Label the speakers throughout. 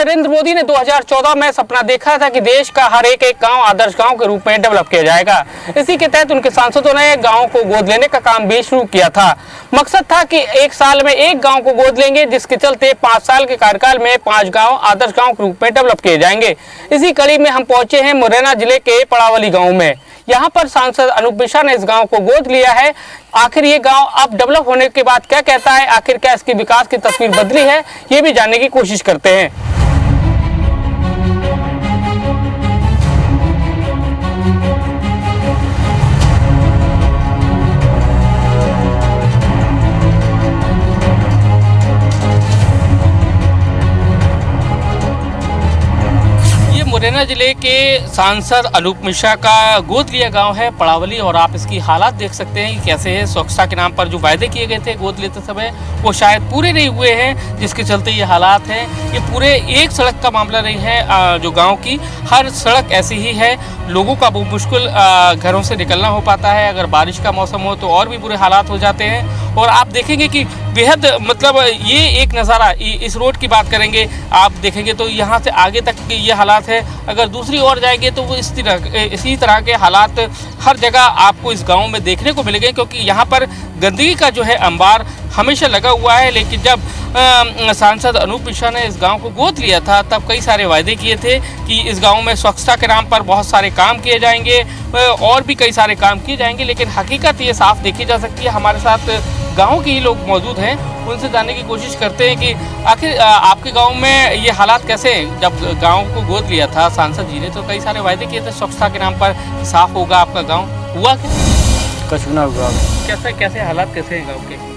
Speaker 1: नरेंद्र मोदी ने 2014 में सपना देखा था कि देश का हर एक गांव आदर्श गांव के रूप में डेवलप किया जाएगा। इसी के तहत उनके सांसदों ने गांव को गोद लेने का काम भी शुरू किया था। मकसद था कि एक साल में एक गांव को गोद लेंगे, जिसके चलते 5 साल के कार्यकाल में 5 गांव आदर्श गांव के रूप में डेवलप किए जाएंगे। इसी कड़ी में हम पहुंचे हैं मुरैना जिले के पड़ावली गाँव में। यहाँ पर सांसद अनूप मिश्रा ने इस गांव को गोद लिया है। आखिर ये गांव अब डेवलप होने के बाद क्या कहता है, आखिर क्या इसकी विकास की तस्वीर बदली है, ये भी जानने की कोशिश करते हैं। मुरैना जिले के सांसद अनूप मिश्रा का गोद लिया गांव है पड़ावली, और आप इसकी हालात देख सकते हैं कि कैसे है। स्वच्छता के नाम पर जो वायदे किए गए थे गोद लेते समय, वो शायद पूरे नहीं हुए हैं, जिसके चलते ये हालात हैं। ये पूरे एक सड़क का मामला नहीं है, जो गांव की हर सड़क ऐसी ही है। लोगों का बहुत मुश्किल घरों से निकलना हो पाता है। अगर बारिश का मौसम हो तो और भी बुरे हालात हो जाते हैं। और आप देखेंगे कि बेहद मतलब ये एक नज़ारा, इस रोड की बात करेंगे आप देखेंगे तो यहाँ से आगे तक ये हालात है। अगर दूसरी ओर जाएंगे तो वो इसी तरह के हालात हर जगह आपको इस गांव में देखने को मिलेंगे, क्योंकि यहाँ पर गंदगी का जो है अंबार हमेशा लगा हुआ है। लेकिन जब सांसद अनूप मिश्रा ने इस गांव को गोद लिया था, तब कई सारे वायदे किए थे कि इस गांव में स्वच्छता के नाम पर बहुत सारे काम किए जाएंगे और भी कई सारे काम किए जाएंगे। लेकिन हकीकत ये साफ देखी जा सकती है। हमारे साथ गांव के ही लोग मौजूद हैं, उनसे जानने की कोशिश करते हैं कि आखिर आपके गांव में ये हालात कैसे हैं। जब गांव को गोद लिया था सांसद जी ने तो कई सारे वायदे किए थे स्वच्छता के नाम पर, साफ होगा आपका गाँव, हुआ क्या?
Speaker 2: कुछ ना हुआ।
Speaker 1: कैसे हालात कैसे हैं गाँव के?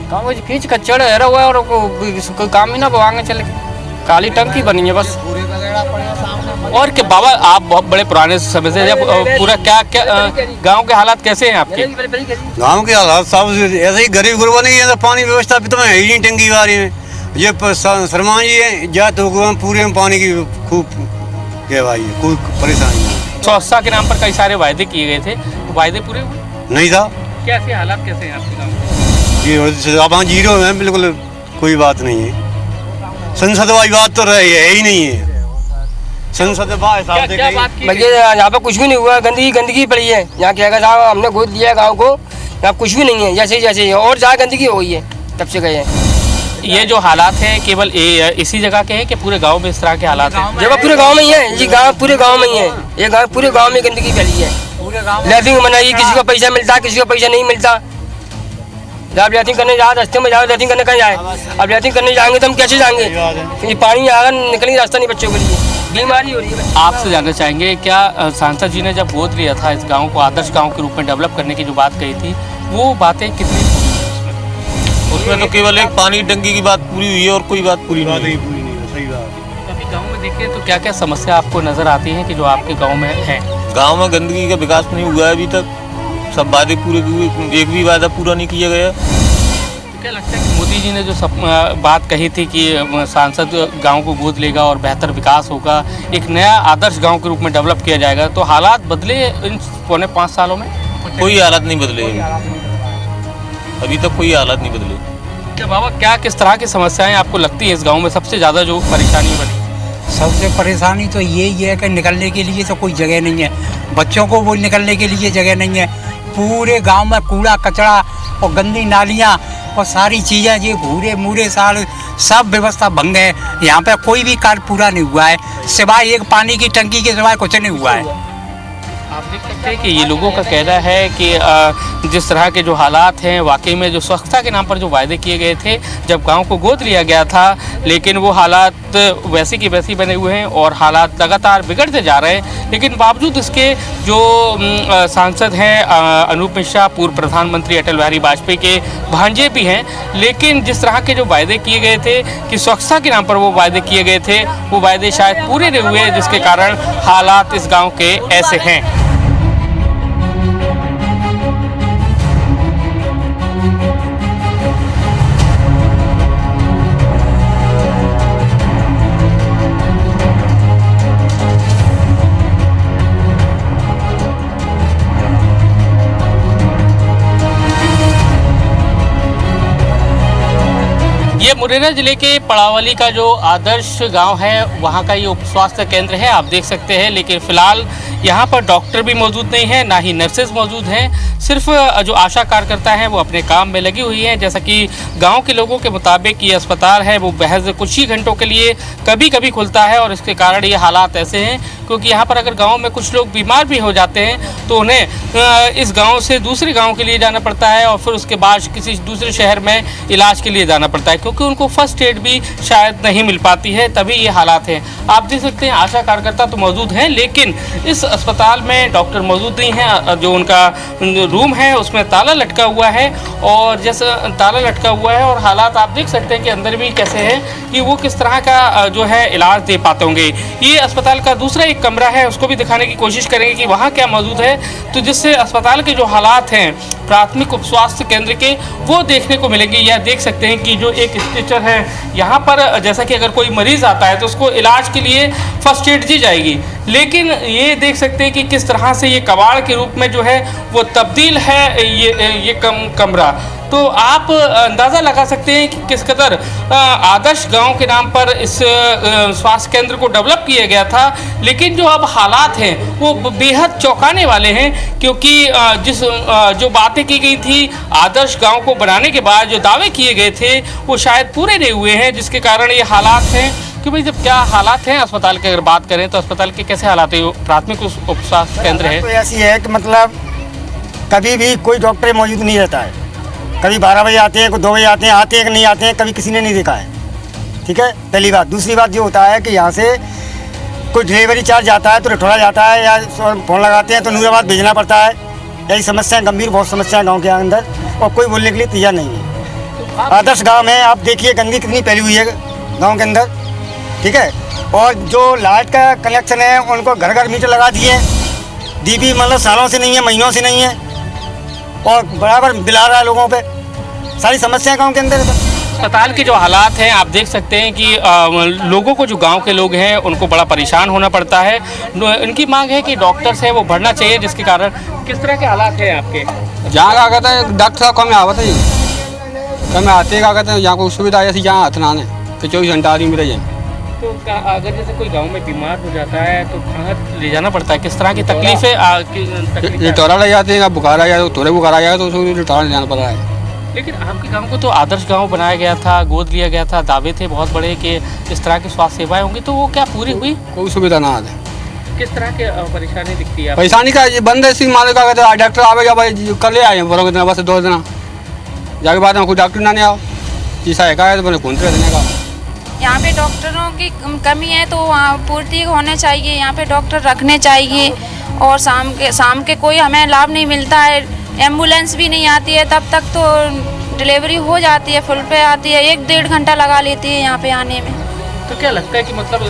Speaker 2: गाँव में कीच कचड़ है हुआ है और कोई काम ही ना आगे चले, काली टंकी बनी है बस।
Speaker 1: और कि बाबा आप बहुत बड़े पुराने समय से, जब पूरा क्या गांव के हालात कैसे हैं आपके?
Speaker 3: गांव के हालात सब ऐसे ही गरीब गुरबा नहीं है, पानी व्यवस्था भी तो है ही नहीं टंकी बारी में। ये शर्मा जी है जा तो पूरे में पानी की खूब क्या भाई कोई परेशानी नहीं।
Speaker 1: स्वच्छता के नाम पर कई सारे वायदे किए गए थे, तो वायदे पूरे हुए
Speaker 3: नहीं था।
Speaker 1: कैसे हालात कैसे हैं आपके गाँव?
Speaker 3: ये अब जीरो है, बिल्कुल कोई बात नहीं है। संसद वाली बात तो रही है ही नहीं है। संसद
Speaker 2: भैया यहाँ पे कुछ भी नहीं हुआ, गंदगी पड़ी है। यहाँ क्या साहब हमने गोद लिया गांव को, यहाँ कुछ भी नहीं है, जैसे ही और जहाँ गंदगी हो गई है तब से गए हैं।
Speaker 1: ये जो हालात हैं केवल इसी जगह के हैं कि पूरे गांव में इस तरह के हालात हैं?
Speaker 2: जगह पूरे गांव में ही है, ये गांव पूरे गांव में ही है। ये गांव पूरे गांव में गंदगी फैली है। लैट्रिन बनाई, किसी को पैसा मिलता है, किसी को पैसा नहीं मिलता। जब लैट्रिन करने जाओ रास्ते में जाओ, लैट्रिन करने कहीं जाए, अब लैट्रिन करने जाएंगे तो हम कैसे जाएंगे? ये पानी आकर निकलने रास्ता नहीं, बच्चों के लिए बीमारी हो रही है।
Speaker 1: आपसे जानना चाहेंगे, क्या सांसद जी ने जब गोद लिया था इस गांव को आदर्श गांव के रूप में डेवलप करने की जो बात कही थी, वो बातें कितनी
Speaker 4: उसमें तो केवल एक पानी टंकी की बात पूरी हुई है और कोई बात पूरी नहीं।
Speaker 3: सही बात।
Speaker 1: अभी गाँव में देखें तो क्या क्या समस्या आपको नजर आती है कि जो आपके गाँव में है?
Speaker 4: गाँव में गंदगी का विकास नहीं हुआ है अभी तक। सब वादे पूरे हुए, एक भी वादा पूरा नहीं किया गया।
Speaker 1: तो क्या लगता है कि मोदी जी ने जो बात कही थी कि सांसद गांव को गोद लेगा और बेहतर विकास होगा, एक नया आदर्श गांव के रूप में डेवलप किया जाएगा, तो हालात बदले इन पौने 5 सालों में?
Speaker 4: कोई हालात नहीं बदले अभी तक, कोई हालात नहीं बदले।
Speaker 1: क्या बाबा, क्या किस तरह की समस्याएं आपको लगती है इस गाँव में सबसे ज़्यादा जो परेशानी बनी?
Speaker 5: सबसे परेशानी तो यही है कि निकलने के लिए तो कोई जगह नहीं है, बच्चों को वो निकलने के लिए जगह नहीं है। पूरे गांव में कूड़ा कचरा और गंदी नालियां और सारी चीज़ें, ये घूरे मूरे साल सब व्यवस्था भंग है। यहाँ पे कोई भी कार्य पूरा नहीं हुआ है, सिवाय एक पानी की टंकी के सिवाय कुछ नहीं हुआ है।
Speaker 1: आप देख सकते हैं कि ये लोगों का कहना है कि जिस तरह के जो हालात हैं, वाकई में जो स्वच्छता के नाम पर जो वायदे किए गए थे जब गांव को गोद लिया गया था, लेकिन वो हालात वैसे की वैसे बने हुए हैं और हालात लगातार बिगड़ते जा रहे हैं। लेकिन बावजूद इसके जो सांसद हैं अनूप मिश्रा, पूर्व प्रधानमंत्री अटल बिहारी वाजपेयी के भांजे भी हैं, लेकिन जिस तरह के जो वायदे किए गए थे कि स्वच्छता के नाम पर वो वायदे किए गए थे, वो वायदे शायद पूरे नहीं हुए, जिसके कारण हालात इस गाँव के ऐसे हैं। मुरैना जिले के पड़ावली का जो आदर्श गांव है वहां का ये उप स्वास्थ्य केंद्र है, आप देख सकते हैं। लेकिन फिलहाल यहां पर डॉक्टर भी मौजूद नहीं है, ना ही नर्सेज मौजूद हैं। सिर्फ जो आशा कार्यकर्ता हैं वो अपने काम में लगी हुई हैं। जैसा कि गांव के लोगों के मुताबिक ये अस्पताल है वो महज कुछ ही घंटों के लिए कभी कभी खुलता है और इसके कारण ये हालात ऐसे हैं, क्योंकि यहाँ पर अगर गाँव में कुछ लोग बीमार भी हो जाते हैं तो उन्हें इस गाँव से दूसरे गाँव के लिए जाना पड़ता है और फिर उसके बाद किसी दूसरे शहर में इलाज के लिए जाना पड़ता है, क्योंकि उनको फर्स्ट एड भी शायद नहीं मिल पाती है। तभी ये हालात हैं। आप देख सकते हैं आशा कार्यकर्ता तो मौजूद हैं, लेकिन इस अस्पताल में डॉक्टर मौजूद नहीं है। जो उनका रूम है उसमें ताला लटका हुआ है और जैसा ताला लटका हुआ है और हालात आप देख सकते हैं कि अंदर भी कैसे हैं कि वो किस तरह का जो है इलाज दे पाते होंगे। ये अस्पताल का दूसरा एक कमरा है, उसको भी दिखाने की कोशिश करेंगे कि वहाँ क्या मौजूद है, तो जिससे अस्पताल के जो हालात हैं प्राथमिक उप स्वास्थ्य केंद्र के वो देखने को मिलेंगे। यह देख सकते हैं कि जो एक स्ट्रेचर है यहाँ पर, जैसा कि अगर कोई मरीज आता है तो उसको इलाज के लिए फर्स्ट एड दी जाएगी, लेकिन ये देख सकते हैं कि किस तरह से ये कबाड़ के रूप में जो है वो तब्दील है ये कमरा। तो आप अंदाज़ा लगा सकते हैं कि किस कदर आदर्श गांव के नाम पर इस स्वास्थ्य केंद्र को डेवलप किया गया था, लेकिन जो अब हालात हैं वो बेहद चौंकाने वाले हैं, क्योंकि जो बातें की गई थी आदर्श गांव को बनाने के बाद, जो दावे किए गए थे वो शायद पूरे नहीं हुए हैं, जिसके कारण ये हालात हैं। कि भाई जब क्या हालात हैं अस्पताल के, अगर बात करें तो अस्पताल के कैसे हालात है? प्राथमिक उप स्वास्थ्य केंद्र है
Speaker 6: तो ऐसी है कि मतलब कभी भी कोई डॉक्टर मौजूद नहीं रहता है। कभी 12 बजे आते हैं, कोई 2 बजे आते हैं कि नहीं आते हैं, कभी किसी ने नहीं देखा है। ठीक है, पहली बात। दूसरी बात ये होता है कि यहाँ से कोई डिलीवरी चार्ज आता है तो रिठौरा जाता है या फ़ोन लगाते हैं तो नूराबाद भेजना पड़ता है। यही समस्याएं गंभीर बहुत समस्याएं गाँव के अंदर, और कोई बोलने के लिए तैयार नहीं है। आदर्श गाँव में आप देखिए गंदगी कितनी फैली हुई है गाँव के अंदर। ठीक है, और जो लाइट का कनेक्शन है उनको घर घर मीटर लगा दिए हैं। डीपी मतलब सालों से नहीं है, महीनों से नहीं है, और बराबर बिल आ रहा है लोगों पे। सारी समस्याएं गांव के अंदर।
Speaker 1: अस्पताल के जो हालात हैं आप देख सकते हैं कि लोगों को, जो गांव के लोग हैं उनको बड़ा परेशान होना पड़ता है। इनकी मांग है कि डॉक्टर्स हैं वो बढ़ना चाहिए, जिसके कारण किस तरह के हालात हैं आपके?
Speaker 7: जहाँ का कहते हैं डॉक्टर साहब कम आवत है, कम आते का कहते हैं यहाँ कोई सुविधा ऐसी जहाँ हाथ ना आने कि 24 घंटा आदमी मिल जाए।
Speaker 1: तो अगर जैसे कोई गांव में बीमार हो जाता है तो कहाँ ले जाना पड़ता है? किस तरह की तकलीफें?
Speaker 7: रिटौरा ले जाते हैं, बुखार आ जाए तो थोड़े बुखार आ जाए तो उसको रिटौरा ले जाना पड़ रहा है।
Speaker 1: लेकिन आपके गांव को तो आदर्श गांव बनाया गया था, गोद लिया गया था, दावे थे बहुत बड़े कि इस तरह की स्वास्थ्य सेवाएं होंगी, तो वो क्या पूरी हुई?
Speaker 7: कोई सुविधा ना आते।
Speaker 1: किस तरह की परेशानी दिखती है?
Speaker 7: परेशानी का ये बंद है, इसी मालिक का कहते हैं डॉक्टर आवेगा भाई कल ले आए बरोगे दिन बस 2 दिन जाके बाद में कोई डॉक्टर ना नहीं आओ जैसा है तो मैंने घूमते रहने का।
Speaker 8: यहाँ पे डॉक्टरों की कमी है तो वहाँ पूर्ति होने चाहिए, यहाँ पे डॉक्टर रखने चाहिए। और शाम के कोई हमें लाभ नहीं मिलता है, एम्बुलेंस भी नहीं आती है, तब तक तो डिलीवरी हो जाती है, फुल पे आती है, 1-1.5 घंटा लगा लेती है यहाँ पे आने में।
Speaker 1: तो क्या लगता है कि मतलब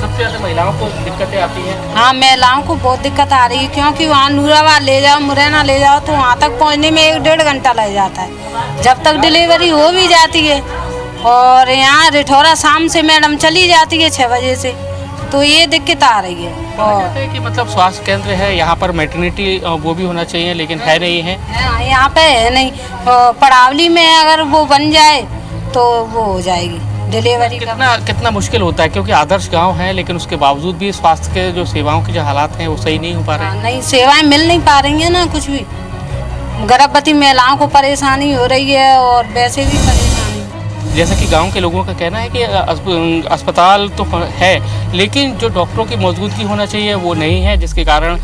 Speaker 1: सबसे ज़्यादा महिलाओं को दिक्कतें आती हैं?
Speaker 9: हाँ, महिलाओं को बहुत दिक्कत आ रही है, क्योंकि वहाँ नूराबाद ले जाओ, मुरैना ले जाओ तो वहाँ तक पहुँचने में 1-1.5 घंटा लग जाता है, जब तक डिलीवरी हो भी जाती है। और यहाँ रिठौरा शाम से मैडम चली जाती है 6 बजे से, तो ये दिक्कत आ रही है।
Speaker 1: और कि मतलब स्वास्थ्य केंद्र है यहाँ पर, मैटरनिटी वो भी होना चाहिए, लेकिन है नहीं है।
Speaker 9: यहाँ पे है नहीं। पड़ावली में अगर वो बन जाए तो वो हो जाएगी डिलीवरी।
Speaker 1: कितना मुश्किल होता है, क्योंकि आदर्श गांव है लेकिन उसके बावजूद भी स्वास्थ्य के जो सेवाओं के जो हालात हैं वो सही नहीं हो पा रहे हैं।
Speaker 9: नहीं, सेवाएं मिल नहीं पा रही है ना, कुछ भी। गर्भवती महिलाओं को परेशानी हो रही है और वैसे भी परेशानी।
Speaker 1: जैसा कि गांव के लोगों का कहना है कि अस्पताल तो है लेकिन जो डॉक्टरों की मौजूदगी होना चाहिए वो नहीं है, जिसके कारण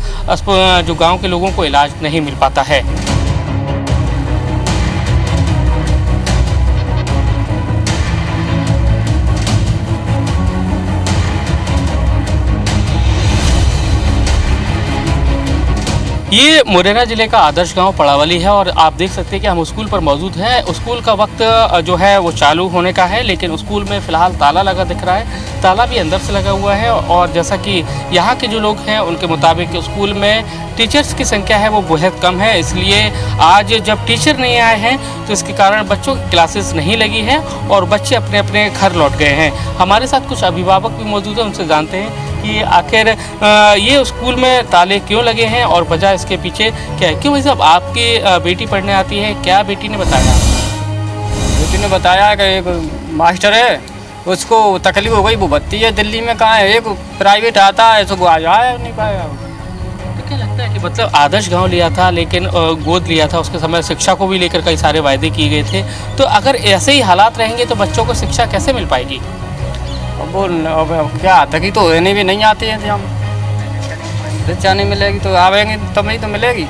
Speaker 1: जो गांव के लोगों को इलाज नहीं मिल पाता है। ये मुरैना जिले का आदर्श गांव पड़ावली है और आप देख सकते हैं कि हम स्कूल पर मौजूद हैं। स्कूल का वक्त जो है वो चालू होने का है, लेकिन स्कूल में फ़िलहाल ताला लगा दिख रहा है। ताला भी अंदर से लगा हुआ है और जैसा कि यहाँ के जो लोग हैं उनके मुताबिक स्कूल में टीचर्स की संख्या है वो बहुत कम है, इसलिए आज जब टीचर नहीं आए हैं तो इसके कारण बच्चों की क्लासेस नहीं लगी हैं और बच्चे अपने अपने घर लौट गए हैं। हमारे साथ कुछ अभिभावक भी मौजूद हैं, उनसे जानते हैं कि आखिर ये स्कूल में ताले क्यों लगे हैं और वजह इसके पीछे क्या है। क्यों भाई साहब, आपकी बेटी पढ़ने आती है, क्या बेटी ने बताया?
Speaker 7: बेटी ने बताया कि एक मास्टर है, उसको तकलीफ हो गई, वो भर्ती है दिल्ली में। कहाँ है, एक प्राइवेट आता है, तो आ जाए नहीं पाएगा।
Speaker 1: तो क्या लगता है कि मतलब आदर्श गांव लिया था लेकिन गोद लिया था, उसके समय शिक्षा को भी लेकर कई सारे वायदे किए गए थे, तो अगर ऐसे ही हालात रहेंगे तो बच्चों को शिक्षा कैसे मिल पाएगी?
Speaker 7: अब क्या तक तो रहने भी नहीं आते हैं हम, शिक्षा नहीं मिलेगी तो आवेंगे तब नहीं तो मिलेगी।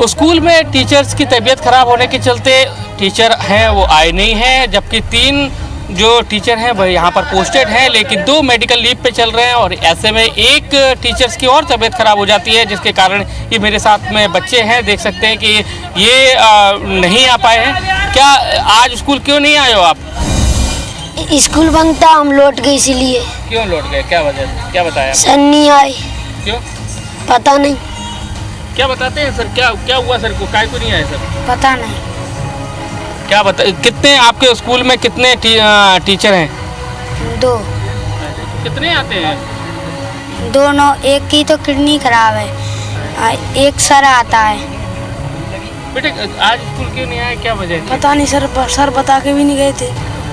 Speaker 1: स्कूल में टीचर्स की तबीयत खराब होने के चलते टीचर हैं वो आए नहीं हैं, जबकि 3 जो टीचर हैं वह यहाँ पर पोस्टेड हैं, लेकिन 2 मेडिकल लीव पे चल रहे हैं। और ऐसे में एक टीचर्स की और तबीयत खराब हो जाती है, जिसके कारण ये मेरे साथ में बच्चे हैं, देख सकते हैं कि ये नहीं आ पाए हैं। क्या आज स्कूल क्यों नहीं आए हो आप?
Speaker 10: स्कूल बंद था, हम लौट गए इसीलिए।
Speaker 1: क्यों लौट गए, क्या वजह, क्या बताया?
Speaker 10: सर नहीं आए।
Speaker 1: क्यों?
Speaker 10: पता नहीं।
Speaker 1: क्या बताते हैं सर, क्या हुआ सर को, काय को नहीं आए सर?
Speaker 10: पता नहीं।
Speaker 1: क्या बता, कितने आपके स्कूल में कितने टीचर हैं?
Speaker 10: 2।
Speaker 1: कितने आते हैं?
Speaker 10: दोनों, एक की तो किडनी खराब है, एक सर आता है।
Speaker 1: बेटे आज स्कूल क्यों नहीं आए, क्या वजह थी?
Speaker 10: पता नहीं सर बता के भी नहीं गए थे,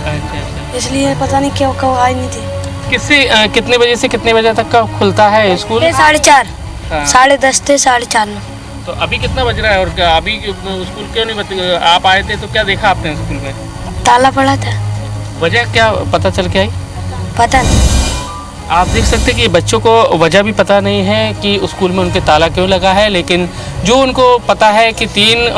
Speaker 1: अच्छा।
Speaker 10: इसलिए पता नहीं क्यों कब आए नहीं थे।
Speaker 1: किससे कितने बजे से कितने बजे तक का खुलता है स्कूल?
Speaker 10: 4:30,
Speaker 1: हाँ।
Speaker 10: 10:30 से 4:30।
Speaker 1: तो अभी कितना बज रहा है और अभी स्कूल क्यों नहीं आप आए थे तो क्या देखा आपने स्कूल में?
Speaker 10: ताला पड़ा था।
Speaker 1: वजह क्या पता चल के आई?
Speaker 10: पता नहीं।
Speaker 1: आप देख सकते हैं कि बच्चों को वजह भी पता नहीं है कि स्कूल में उनके ताला क्यों लगा है, लेकिन जो उनको पता है कि 3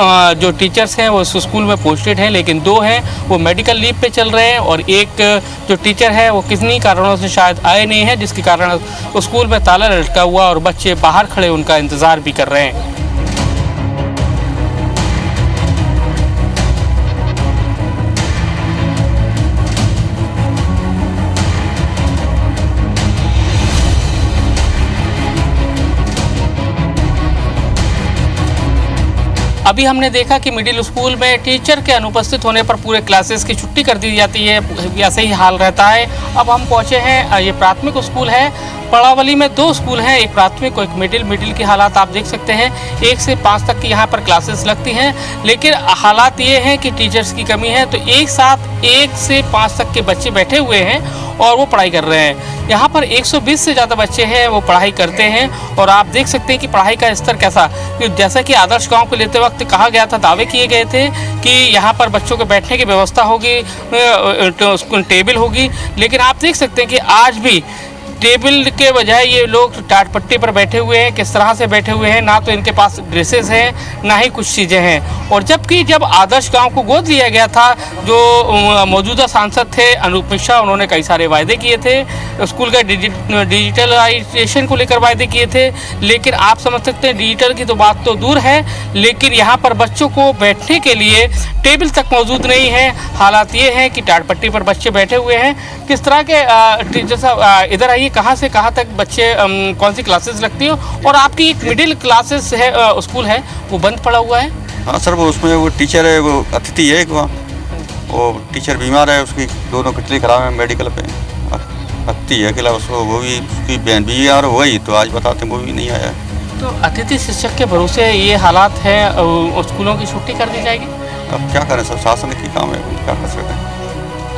Speaker 1: जो टीचर्स हैं वो स्कूल में पोस्टेड हैं, लेकिन 2 हैं वो मेडिकल लीव पे चल रहे हैं, और एक जो टीचर है वो किन्हीं कारणों से शायद आए नहीं हैं, जिसके कारण स्कूल में ताला लटका हुआ और बच्चे बाहर खड़े उनका इंतज़ार भी कर रहे हैं। अभी हमने देखा कि मिडिल स्कूल में टीचर के अनुपस्थित होने पर पूरे क्लासेस की छुट्टी कर दी जाती है, ऐसे ही हाल रहता है। अब हम पहुंचे हैं, ये प्राथमिक स्कूल है, पड़ावली में 2 स्कूल हैं, एक प्राथमिक और एक मिडिल की हालात आप देख सकते हैं। 1 से 5 तक की यहाँ पर क्लासेस लगती हैं, लेकिन हालात ये हैं कि टीचर्स की कमी है, तो एक साथ 1 से 5 तक के बच्चे बैठे हुए हैं और वो पढ़ाई कर रहे हैं। यहाँ पर 120 से ज़्यादा बच्चे हैं वो पढ़ाई करते हैं, और आप देख सकते हैं कि पढ़ाई का स्तर कैसा, जैसा कि आदर्श गांव को लेते वक्त कहा गया था, दावे किए गए थे कि यहाँ पर बच्चों के बैठने की व्यवस्था होगी, टेबल होगी, लेकिन आप देख सकते हैं कि आज भी टेबल के बजाय ये लोग टाट पट्टी पर बैठे हुए हैं। किस तरह से बैठे हुए हैं, ना तो इनके पास ड्रेसेस हैं ना ही कुछ चीज़ें हैं। और जबकि जब आदर्श गांव को गोद लिया गया था, जो मौजूदा सांसद थे अनूप मिश्रा, उन्होंने कई सारे वायदे किए थे, स्कूल का डिजिटलाइजेशन को लेकर वायदे किए थे, लेकिन आप समझ सकते हैं डिजिटल की तो बात तो दूर है, लेकिन यहाँ पर बच्चों को बैठने के लिए टेबल तक मौजूद नहीं है। हालात ये हैं कि टाट पट्टी पर बच्चे बैठे हुए हैं। किस तरह के टीचर साहब इधर आइए, कहाँ से कहाँ तक बच्चे, कौन सी क्लासेस लगती हो, और आपकी एक मिडिल क्लासेस है स्कूल है वो बंद पड़ा हुआ है?
Speaker 11: हाँ सर, वो उसमें वो टीचर है, वो अतिथि है, वहाँ वो टीचर बीमार है, उसकी दोनों किडनी खराब है, मेडिकल पे अतिथि है अकेला, उसको वो भी उसकी बहन भी यार हो गई, तो आज बताते वो भी नहीं आया।
Speaker 1: तो अतिथि शिक्षक के भरोसे ये हालात है, स्कूलों की छुट्टी कर दी जाएगी?
Speaker 11: अब क्या करें सर, शासन की काम है, क्या कर सकते हैं।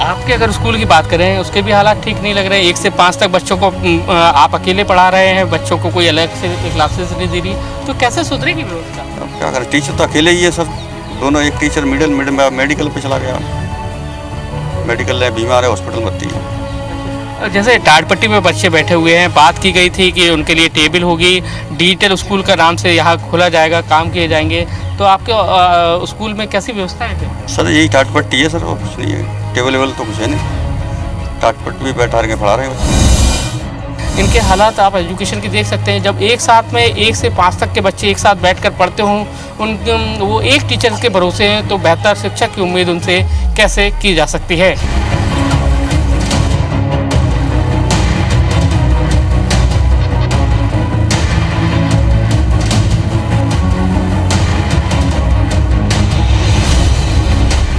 Speaker 1: आपके अगर स्कूल की बात करें उसके भी हालात ठीक नहीं लग रहे। 1 से 5 तक बच्चों को आप अकेले पढ़ा रहे हैं, बच्चों को कोई अलग से क्लासेस नहीं दे रही, तो कैसे सुधरेगी व्यवस्था?
Speaker 11: अब क्या करें, टीचर तो अकेले ही है सर, दोनों, एक टीचर मेडिकल पे चला गया, मेडिकल है, बीमार है, हॉस्पिटल भर्ती है।
Speaker 1: जैसे टाट पट्टी में बच्चे बैठे हुए हैं, बात की गई थी कि उनके लिए टेबल होगी, डिजिटल स्कूल का नाम से यहाँ खोला जाएगा, काम किए जाएंगे, तो आपके स्कूल में कैसी व्यवस्था है?
Speaker 11: सर यही टाट पट्टी है सर, और कुछ नहीं है, टेबल वेबल तो कुछ है नहीं, टाट पट्टी भी बैठा के पढ़ा रहे हैं।
Speaker 1: इनके हालात आप एजुकेशन की देख सकते हैं। जब एक साथ में 1 से 5 तक के बच्चे एक साथ बैठकर पढ़ते हों, वो एक टीचर के भरोसे हैं, तो बेहतर शिक्षा की उम्मीद उनसे कैसे की जा सकती है?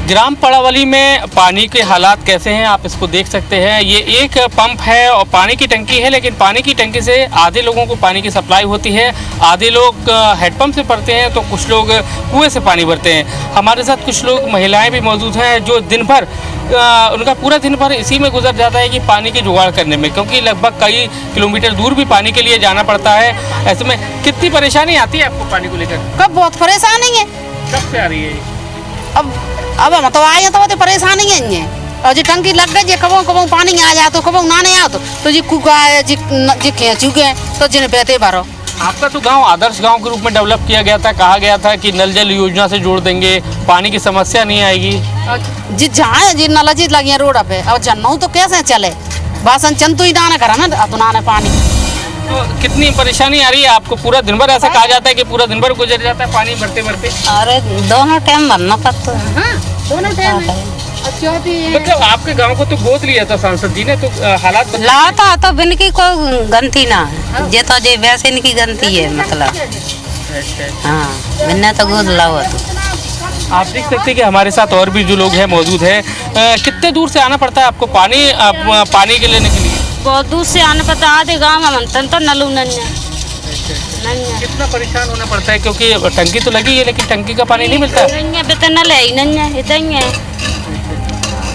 Speaker 1: ग्राम पड़ावली में पानी के हालात कैसे हैं आप इसको देख सकते हैं। ये एक पंप है और पानी की टंकी है, लेकिन पानी की टंकी से आधे लोगों को पानी की सप्लाई होती है, आधे लोग हैंडपंप से भरते हैं, तो कुछ लोग कुएं से पानी भरते हैं। हमारे साथ कुछ लोग महिलाएं भी मौजूद हैं जो दिन भर उनका पूरा दिन भर इसी में गुजर जाता है कि पानी की जुगाड़ करने में, क्योंकि लगभग कई किलोमीटर दूर भी पानी के लिए जाना पड़ता है। ऐसे में कितनी परेशानी आती है आपको पानी को लेकर?
Speaker 9: कब बहुत परेशानी है।
Speaker 1: कब से आ रही है?
Speaker 9: अब हम तो आए तो परेशानी है और जी टंकी लग गई, कबो कबो पानी आ जाए तो कबो ना नहीं आ तो जी कुका है जी खींचू गए तो जिन पैसे भरो।
Speaker 1: आपका तो गांव आदर्श गांव के रूप में डेवलप किया गया था, कहा गया था कि नल जल योजना से जोड़ देंगे, पानी की समस्या नहीं आएगी।
Speaker 9: जी जहाँ जी नल जी लगी है रोड पे, अब जन्नू तो कैसे चले, बासन चंतु ही दाना करा ना तो ना पानी।
Speaker 1: तो कितनी परेशानी आ रही है आपको? पूरा दिन भर ऐसा कहा जाता है कि पूरा दिन भर गुजर जाता है पानी भरते भरते।
Speaker 9: अरे दोनों टाइम भरना पड़ता है। दोनों टाइम
Speaker 1: मतलब आपके गांव को तो गोद लिया था सांसद जी ने, तो हालात
Speaker 9: लाता तो इनकी कोई गलती ना है, जे तो जे वैसे इनकी गलती है मतलब। हाँ मैंने तो गोद लाओ तो।
Speaker 1: आप देख सकते हैं कि हमारे साथ और भी जो लोग हैं मौजूद है। कितने दूर से आना पड़ता है आपको पानी के लेने के लिए?
Speaker 9: बहुत दूर से आना पड़ता है, आधे गाँव में तो नलू नन्या।
Speaker 1: कितना परेशान होना पड़ता है, क्योंकि टंकी तो लगी है लेकिन टंकी का पानी नहीं मिलता।
Speaker 9: नल है ही नहीं, इतना ही है।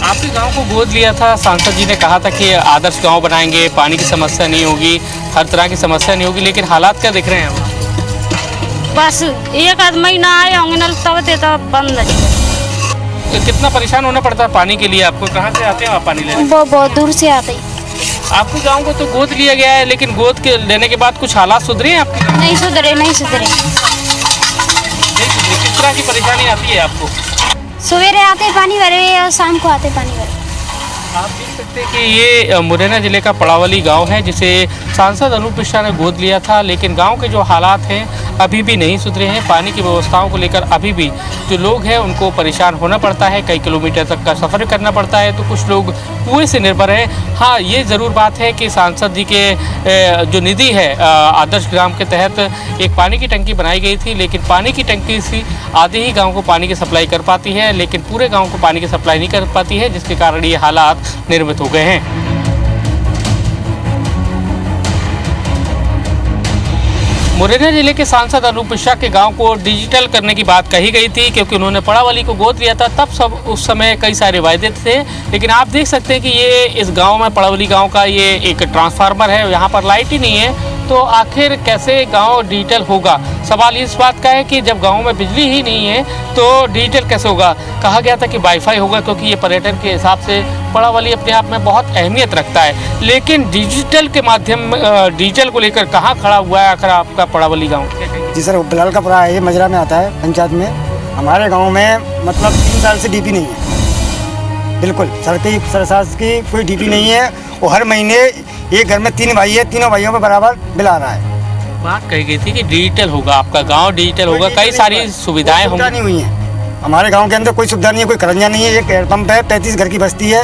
Speaker 1: आपके गांव को गोद लिया था, सांसद जी ने कहा था कि आदर्श गांव बनाएंगे, पानी की समस्या नहीं होगी, हर तरह की समस्या नहीं होगी, लेकिन हालात क्या दिख रहे हैं वहाँ?
Speaker 9: बस एक आध महीना आए होंगे नल तो बंद है।
Speaker 1: कितना परेशान होना पड़ता है पानी के लिए आपको? कहाँ से आते हैं आप पानी लेने?
Speaker 10: बहुत दूर से आते हैं।
Speaker 1: आपके गांव को तो गोद लिया गया है, लेकिन गोद के लेने के बाद कुछ हालात सुधरे हैं आपके?
Speaker 10: नहीं सुधरे, नहीं सुधरे।
Speaker 1: किस तरह की परेशानी आती है आपको?
Speaker 10: सवेरे आते पानी भरे और शाम को आते पानी भरे।
Speaker 1: आप देख सकते हैं कि ये मुरैना जिले का पड़ावली गांव है, जिसे सांसद अनूप मिश्रा ने गोद लिया था, लेकिन गांव के जो हालात हैं अभी भी नहीं सुधरे हैं। पानी की व्यवस्थाओं को लेकर अभी भी जो लोग हैं उनको परेशान होना पड़ता है, कई किलोमीटर तक का सफ़र करना पड़ता है, तो कुछ लोग कुएं से निर्भर हैं। हाँ, ये ज़रूर बात है कि सांसद जी के जो निधि है आदर्श ग्राम के तहत एक पानी की टंकी बनाई गई थी, लेकिन पानी की टंकी से आधे ही गाँव को पानी की सप्लाई कर पाती है, लेकिन पूरे गाँव को पानी की सप्लाई नहीं कर पाती है, जिसके कारण ये हालात निर्मित हो गए हैं। मुरैना जिले के सांसद अनूप मिश्रा के गांव को डिजिटल करने की बात कही गई थी, क्योंकि उन्होंने पड़ावली को गोद लिया था। तब सब उस समय कई सारे वायदे थे, लेकिन आप देख सकते हैं कि ये इस गांव में पड़ावली गांव का ये एक ट्रांसफार्मर है, यहाँ पर लाइट ही नहीं है, तो आखिर कैसे गांव डिजिटल होगा? सवाल इस बात का है कि जब गांव में बिजली ही नहीं है तो डिजिटल कैसे होगा? कहा गया था कि वाईफाई होगा, क्योंकि ये पर्यटन के हिसाब से पड़ावली अपने आप में बहुत अहमियत रखता है, लेकिन डिजिटल के माध्यम डिजिटल को लेकर कहाँ खड़ा हुआ है आखिर आपका पड़ावली गाँव?
Speaker 6: जी सर, बिलाल का पुरा है, ये मजरा में आता है पंचायत में। हमारे गांव में मतलब 3 साल से डीपी नहीं है, बिल्कुल सरशासन की कोई डीपी नहीं है, और हर महीने एक घर में 3 भाई है, तीनों भाइयों पर बराबर बिल आ रहा है।
Speaker 1: बात कही गई थी कि डिजिटल होगा, आपका गांव डिजिटल होगा, कई सारी सुविधाएं होंगी।
Speaker 6: नहीं हुई हैं हमारे गांव के अंदर, कोई सुविधा नहीं है, कोई करंजा नहीं है, एक एयर पंप है, 35 घर की बस्ती है,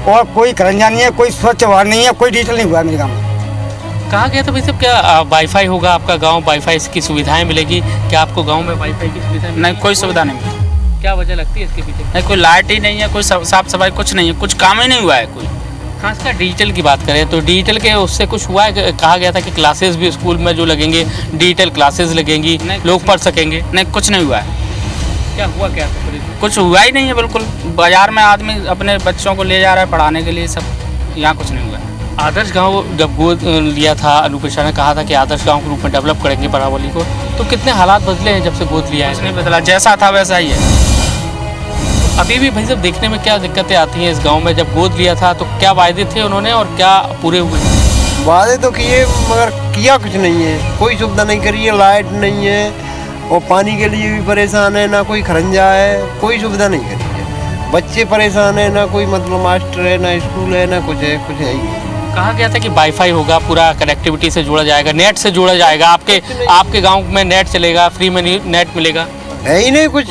Speaker 6: और कोई करंजा नहीं है, कोई स्वच्छ वाहन नहीं है, कोई डिजिटल नहीं हुआ मेरे गाँव में।
Speaker 1: कहा गया था भाई साहब क्या वाईफाई होगा आपका गांव, वाईफाई की सुविधाएं मिलेगी? क्या आपको गांव में वाईफाई की सुविधाएं?
Speaker 12: नहीं, कोई सुविधा नहीं मिली।
Speaker 1: क्या वजह लगती है इसके पीछे?
Speaker 12: नहीं, कोई लाइट ही नहीं है, कोई साफ सफाई कुछ नहीं है, कुछ काम ही नहीं हुआ है कोई।
Speaker 1: खासकर डिजिटल की बात करें तो डिजिटल के उससे कुछ हुआ है? कहा गया था कि क्लासेस भी स्कूल में जो लगेंगे डिजिटल क्लासेस लगेंगी, लोग पढ़ सकेंगे।
Speaker 12: नहीं, कुछ नहीं हुआ है।
Speaker 1: क्या हुआ क्या?
Speaker 12: कुछ हुआ ही नहीं है बिल्कुल। बाजार में आदमी अपने बच्चों को ले जा रहा है पढ़ाने के लिए, सब यहाँ कुछ नहीं हुआ है।
Speaker 1: आदर्श गांव जब गोद लिया था, अनूप मिश्रा ने कहा था कि आदर्श गांव के रूप में डेवलप करेंगे पड़ावली को, तो कितने हालात बदले हैं जब से गोद लिया है?
Speaker 12: कुछ नहीं बदला, जैसा था वैसा ही है।
Speaker 1: अभी भी भाई साहब देखने में क्या दिक्कतें आती हैं इस गांव में? जब गोद लिया था तो क्या वायदे थे उन्होंने और क्या पूरे हुए?
Speaker 13: वादे तो किए मगर किया कुछ नहीं है, कोई सुविधा नहीं करी है, लाइट नहीं है, और पानी के लिए भी परेशान है, ना कोई खरंजा है, कोई सुविधा नहीं करी है। बच्चे परेशान है, ना कोई मतलब मास्टर है, ना स्कूल है, ना कुछ है ही।
Speaker 1: कहा गया था कि वाईफाई होगा, पूरा कनेक्टिविटी से जोड़ा जाएगा, नेट से जोड़ा जाएगा, आपके गांव में नेट चलेगा, फ्री में नेट मिलेगा।
Speaker 13: है ही नहीं कुछ,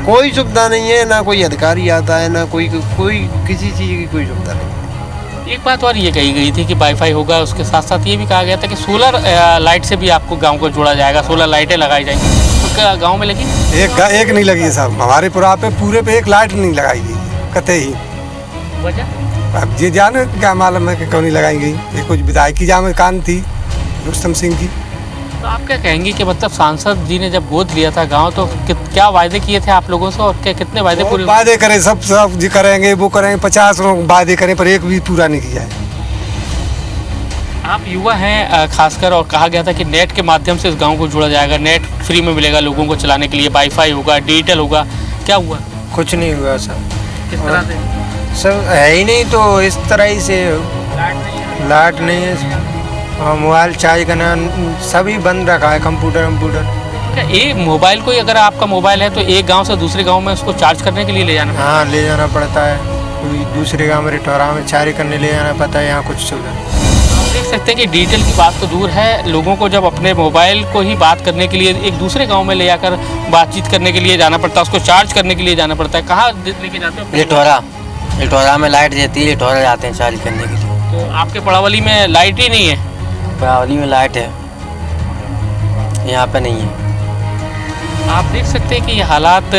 Speaker 13: कोई सुविधा नहीं है, ना कोई अधिकारी आता है, ना कोई किसी चीज़ की कोई सुविधा नहीं।
Speaker 1: एक बात और ये कही गई थी कि वाईफाई होगा, उसके साथ साथ ये भी कहा गया था कि सोलर लाइट से भी आपको गांव को जोड़ा जाएगा, सोलर लाइटें लगाई जाएंगी। तो क्या गांव में लगी?
Speaker 14: एक नहीं लगी है साहब, हमारे पूरे पे एक लाइट नहीं लगाई गई कतई ही।
Speaker 1: वजह
Speaker 14: अब ये जाने क्या मालूम है कि क्यों नहीं लगाई गई। ये कुछ विधायक की जाम कान थी रुस्तम सिंह की,
Speaker 1: तो आप क्या कहेंगे कि मतलब सांसद जी ने जब गोद लिया था गांव तो क्या वायदे किए थे आप लोगों से और क्या कितने वायदे पूरे?
Speaker 14: वादे करें सब जी करेंगे वो करेंगे 50 वादे करें पर एक भी पूरा नहीं किया है।
Speaker 1: आप युवा हैं खासकर और कहा गया था कि नेट के माध्यम से इस गांव को जोड़ा जाएगा, नेट फ्री में मिलेगा लोगों को चलाने के लिए, वाईफाई होगा, डिजिटल होगा, क्या हुआ?
Speaker 15: कुछ नहीं हुआ सर।
Speaker 1: किस तरह से?
Speaker 15: सब है ही नहीं तो इस तरह ही से लाइट नहीं है और मोबाइल चार्ज करना सभी बंद रखा है, कंप्यूटर।
Speaker 1: एक मोबाइल को अगर आपका मोबाइल है तो एक गांव से दूसरे गांव में उसको चार्ज करने के लिए ले जाना?
Speaker 15: हाँ ले जाना पड़ता है, कोई दूसरे गांव में रिठौरा में चार्ज करने ले जाना पड़ता है, यहाँ कुछ सुविधा नहीं।
Speaker 1: आप देख सकते हैं कि डिजिटल की बात तो दूर है, लोगों को जब अपने मोबाइल को ही बात करने के लिए एक दूसरे गांव में ले जाकर बातचीत करने के लिए जाना पड़ता है, उसको चार्ज करने के लिए जाना पड़ता है। कहाँ लेके जाते हो?
Speaker 16: लिठौरा में लाइट रहती है, लिठौरा जाते हैं चार्ज करने के लिए।
Speaker 1: तो आपके पड़ावली में लाइट ही नहीं है?
Speaker 16: पड़ावली में लाइट है, यहाँ पे नहीं है।
Speaker 1: आप देख सकते हैं कि ये हालात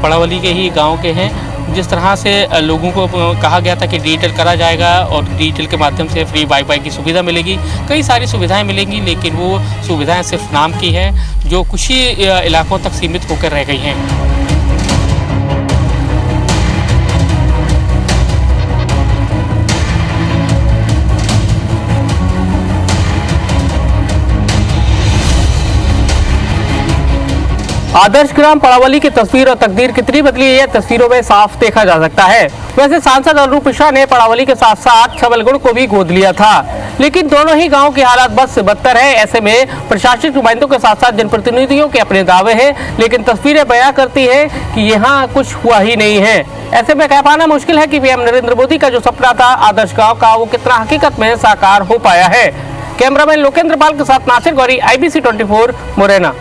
Speaker 1: पड़ावली के ही गांव के हैं। जिस तरह से लोगों को कहा गया था कि डिजिटल करा जाएगा और डिजिटल के माध्यम से फ्री वाईफाई की सुविधा मिलेगी, कई सारी सुविधाएं मिलेंगी, लेकिन वो सुविधाएं सिर्फ नाम की हैं जो कुछ ही इलाकों तक सीमित होकर रह गई हैं। आदर्श ग्राम पड़ावली की तस्वीर और तकदीर कितनी बदली है, तस्वीरों में साफ देखा जा सकता है। वैसे सांसद अनुरूप मिश्रा ने पड़ावली के साथ साथ छबलगढ़ को भी गोद लिया था, लेकिन दोनों ही गांव की हालात बद से बदतर है। ऐसे में प्रशासनिक नुमाइंदों के साथ साथ जनप्रतिनिधियों के अपने दावे हैं, लेकिन तस्वीरें बयां करती है कि यहाँ कुछ हुआ ही नहीं है। ऐसे में कह पाना मुश्किल है कि पीएम नरेंद्र मोदी का जो सपना था आदर्श गाँव का, वो कितना हकीकत में साकार हो पाया है। कैमरामैन लोकेंद्र पाल के साथ नासिर गौरी, IBC 24 मुरैना।